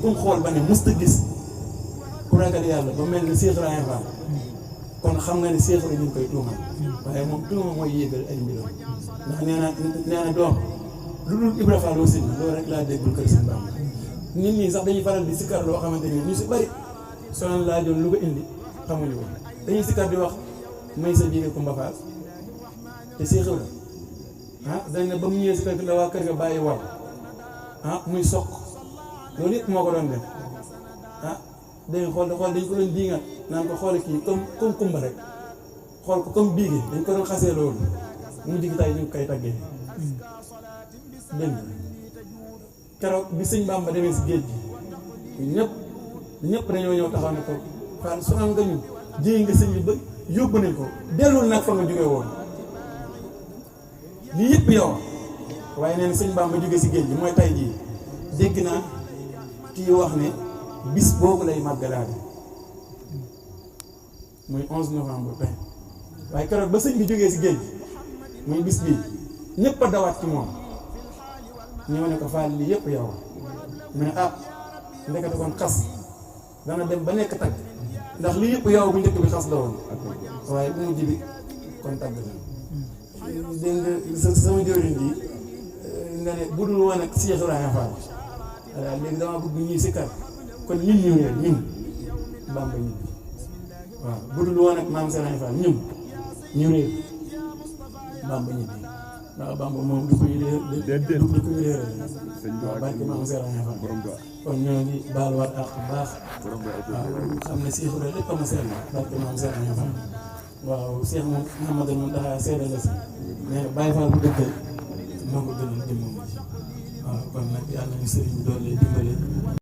kum xool ba ne musta gis ku ragal yàlla ba mel ni Cheikh Ibrahima Fall kon xam nga ne Cheikh ñu ngi koy tuumal waaye moom tuuma mooy yéegal ay mbiram ndax nee na doom lu dul Ibra Fall aussi loolu rek laa déggul kër seen Bamba nit ñi sax dañuy faral di sikkar loo xamante ni ñu si bari sonal laa joon lu ko indi xamuñu ko dañuy sikkar di wax may sa jigéen Kumba Faal te Cheikh Ibra dañ ne ba mu ñëwee si kër gi la waa kër ga bàyyi war muy soq loolu yëpp moo ko doon def dañu xool dañ ko doon diingat naan ko xoole kii comme Kumba rek xool ko comme biigi dañ ko doon xasee loolu mu jigi tay ñu koy taggee dégg keroog bi sëñ Bamba demee si géej gi ñëpp dañoo ñëw taxaw ne ko Fall sonal nga ñu jéy nga sëñ bi ba yóbbu nañ ko dellul nag fa nga jóge woon lii yëpp yow waaye neen sëñ Bamba jóge si géej gi mooy tay jii dégg naa kii wax ne bis boobu lay màggalaale muy 11 novembre tey waaye keroog ba sëñ bi jógee si géej gi muy bis bii ñëpp a dawaat ci moom ñëw ne ko Fall lii yëpp yow mais ndekete kon xas dana dem ba nekk tagg ndax lii yëpp yow bu njëkk bi xas la woon waaye bu mujj bi kon tagg la dégg nga sama jëriñ bi nga ne bu dul woon ak Cheikh Ibrahima Fall voilà léegi dama bëgg ñuy sikkar kon ñun ñu réer ñun Bamba ñun waaw bu dul woon ak maam Serigne Fall ñun ñu réer Bamba ñun waaw Bamba moom du koy réer du koy réer waaw barke maam Serigne Fall kon ñoo ngi baaluwaat ak baax waaw xam ne Cheikh Ibrahima lépp ama sell barke maam Serigne Fall waaw Cheikh moom Mouhamadou moom dafa seede la si mais Baye Fall bu dëggal moo ko gënal jëmmam ji waaw kon nag yàlla ñu sëriñ doole dimbale